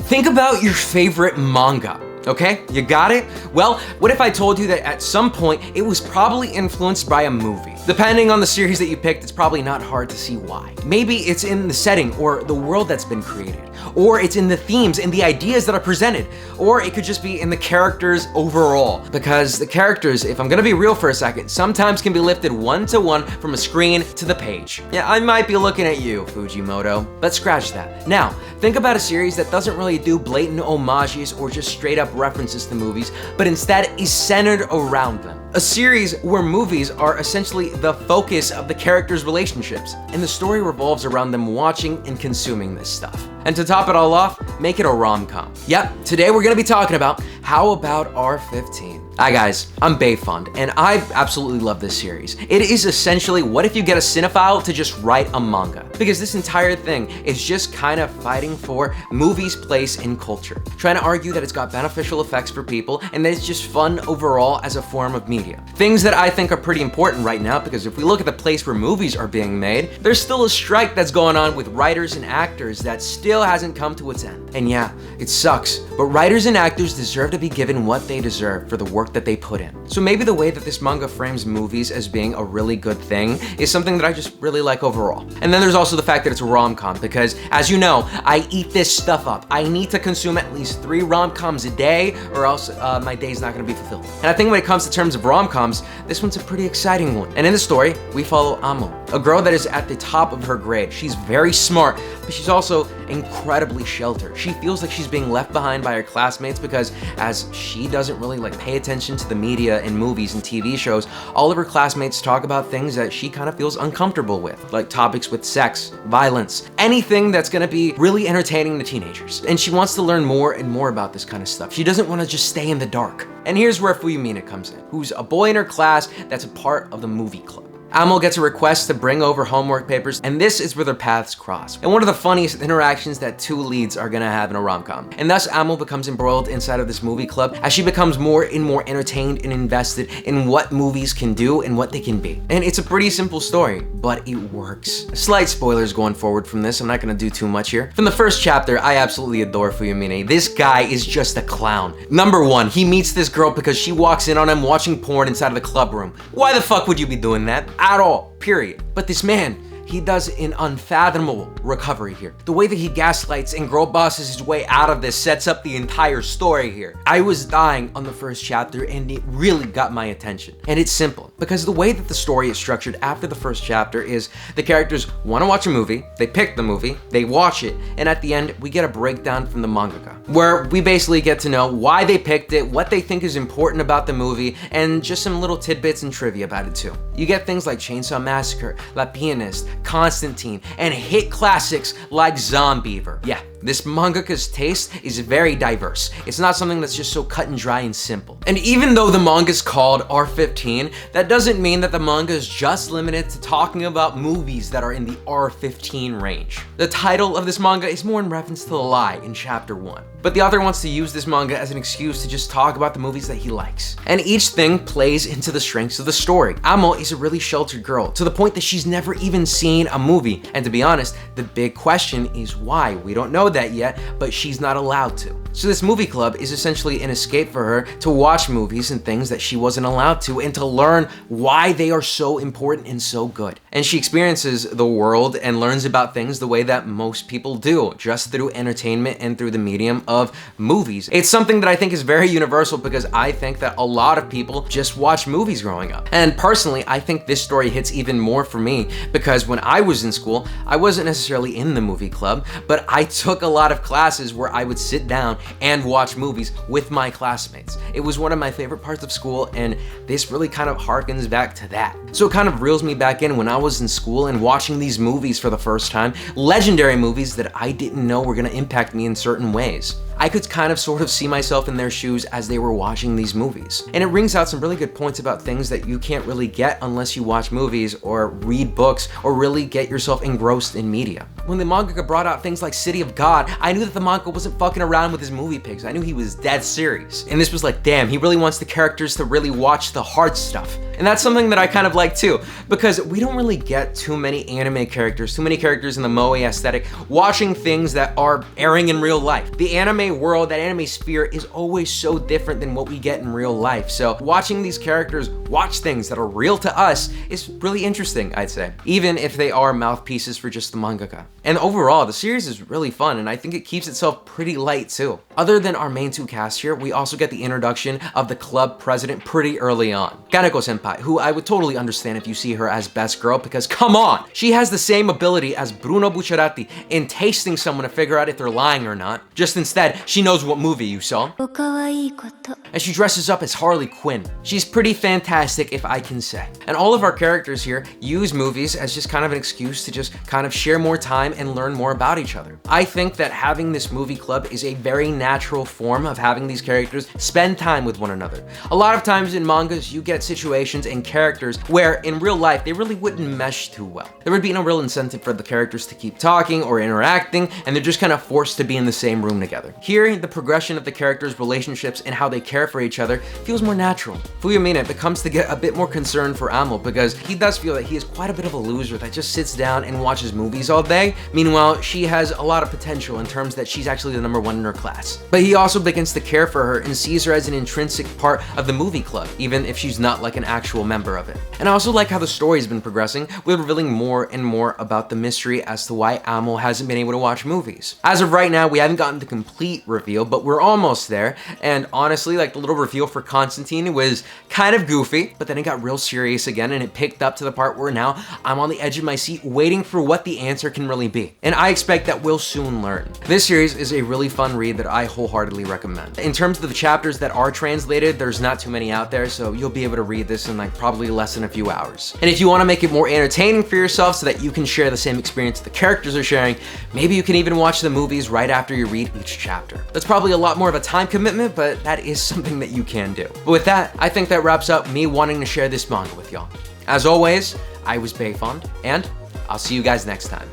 Think about your favorite manga. Okay, you got it? Well, what if I told you that at some point it was probably influenced by a movie? Depending on the series that you picked, it's probably not hard to see why. Maybe it's in the setting or the world that's been created, or it's in the themes and the ideas that are presented, or it could just be in the characters overall. Because the characters, if I'm gonna be real for a second, sometimes can be lifted one-to-one from a screen to the page. Yeah, I might be looking at you, Fujimoto, but scratch that. Now, think about a series that doesn't really do blatant homages or just straight up references to movies, but instead is centered around them. A series where movies are essentially the focus of the characters' relationships, and the story revolves around them watching and consuming this stuff. And to top it all off, make it a rom-com. Yep, today we're gonna be talking about How About R15. Hi guys, I'm Bayfund, and I absolutely love this series. It is essentially what if you get a cinephile to just write a manga. Because this entire thing is just kind of fighting for movies' place in culture. Trying to argue that it's got beneficial effects for people, and that it's just fun overall as a form of media. Things that I think are pretty important right now, because if we look at the place where movies are being made, there's still a strike that's going on with writers and actors that still hasn't come to its end. And yeah, it sucks, but writers and actors deserve to be given what they deserve for the work that they put in. So maybe the way that this manga frames movies as being a really good thing is something that I just really like overall. And then there's also the fact that it's a rom-com, because as you know, I eat this stuff up. I need to consume at least 3 rom-coms a day, or else my day's not gonna be fulfilled. And I think when it comes to terms of rom-coms, this one's a pretty exciting one. And in the story, we follow Amo, a girl that is at the top of her grade. She's very smart, but she's also incredibly sheltered. She feels like she's being left behind by her classmates because as she doesn't really pay attention to the media and movies and TV shows, all of her classmates talk about things that she kind of feels uncomfortable with, like topics with sex, violence, anything that's gonna be really entertaining to teenagers. And she wants to learn more and more about this kind of stuff. She doesn't want to just stay in the dark. And here's where Fuyumina comes in, who's a boy in her class that's a part of the movie club. Amo gets a request to bring over homework papers, and this is where their paths cross. And one of the funniest interactions that 2 leads are gonna have in a rom-com. And thus Amo becomes embroiled inside of this movie club as she becomes more and more entertained and invested in what movies can do and what they can be. And it's a pretty simple story, but it works. Slight spoilers going forward from this, I'm not gonna do too much here. From the first chapter, I absolutely adore Fuyumine. This guy is just a clown. Number 1, he meets this girl because she walks in on him watching porn inside of the club room. Why the fuck would you be doing that? At all, period. But this man, he does an unfathomable recovery here. The way that he gaslights and girl bosses his way out of this sets up the entire story here. I was dying on the first chapter and it really got my attention. And it's simple, because the way that the story is structured after the first chapter is the characters want to watch a movie, they pick the movie, they watch it, and at the end, we get a breakdown from the mangaka, where we basically get to know why they picked it, what they think is important about the movie, and just some little tidbits and trivia about it too. You get things like Chainsaw Massacre, La Pianist, Constantine, and hit classics like Zombiever. Yeah, this mangaka's taste is very diverse. It's not something that's just so cut and dry and simple. And even though the manga's called R15, that doesn't mean that the manga is just limited to talking about movies that are in the R15 range. The title of this manga is more in reference to the lie in chapter 1. But the author wants to use this manga as an excuse to just talk about the movies that he likes. And each thing plays into the strengths of the story. Amo is a really sheltered girl, to the point that she's never even seen a movie. And to be honest, the big question is why. We don't know that yet, but she's not allowed to. So this movie club is essentially an escape for her to watch movies and things that she wasn't allowed to, and to learn why they are so important and so good. And she experiences the world and learns about things the way that most people do, just through entertainment and through the medium of movies. It's something that I think is very universal, because I think that a lot of people just watch movies growing up. And personally, I think this story hits even more for me, because when I was in school, I wasn't necessarily in the movie club, but I took a lot of classes where I would sit down and watch movies with my classmates. It was one of my favorite parts of school, and this really kind of harkens back to that. So it kind of reels me back in when I was in school and watching these movies for the first time, legendary movies that I didn't know were gonna impact me in certain ways. I could kind of sort of see myself in their shoes as they were watching these movies. And it rings out some really good points about things that you can't really get unless you watch movies or read books or really get yourself engrossed in media. When the mangaka brought out things like City of God, I knew that the manga wasn't fucking around with his movie pigs. I knew he was dead serious. And this was like, damn, he really wants the characters to really watch the hard stuff. And that's something that I kind of like too, because we don't really get too many anime characters, too many characters in the moe aesthetic, watching things that are airing in real life. The anime world, that anime sphere is always so different than what we get in real life. So watching these characters watch things that are real to us is really interesting, I'd say, even if they are mouthpieces for just the mangaka. And overall, the series is really fun, and I think it keeps itself pretty light too. Other than our main two casts here, we also get the introduction of the club president pretty early on. Kaneko-senpai, who I would totally understand if you see her as best girl, because come on! She has the same ability as Bruno Bucciarati in tasting someone to figure out if they're lying or not. Just instead, she knows what movie you saw. And she dresses up as Harley Quinn. She's pretty fantastic, if I can say. And all of our characters here use movies as just kind of an excuse to just kind of share more time and learn more about each other. I think that having this movie club is a very natural form of having these characters spend time with one another. A lot of times in mangas, you get situations and characters where in real life, they really wouldn't mesh too well. There would be no real incentive for the characters to keep talking or interacting, and they're just kind of forced to be in the same room together. Here, the progression of the characters' relationships and how they care for each other feels more natural. Fuyumine becomes to get a bit more concerned for Amo because he does feel that he is quite a bit of a loser that just sits down and watches movies all day. Meanwhile, she has a lot of potential in terms that she's actually the #1 in her class. But he also begins to care for her and sees her as an intrinsic part of the movie club, even if she's not like an actual member of it. And I also like how the story's been progressing, with revealing more and more about the mystery as to why Amo hasn't been able to watch movies. As of right now, we haven't gotten the complete reveal, but we're almost there. And honestly, like the little reveal for Constantine was kind of goofy, but then it got real serious again, and it picked up to the part where now I'm on the edge of my seat waiting for what the answer can really be. And I expect that we'll soon learn. This series is a really fun read that I wholeheartedly recommend. In terms of the chapters that are translated, there's not too many out there, so you'll be able to read this in like probably less than a few hours. And if you want to make it more entertaining for yourself so that you can share the same experience the characters are sharing, maybe you can even watch the movies right after you read each chapter. That's probably a lot more of a time commitment, but that is something that you can do. But with that, I think that wraps up me wanting to share this manga with y'all. As always, I was Bayfond, and I'll see you guys next time.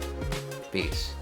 Peace.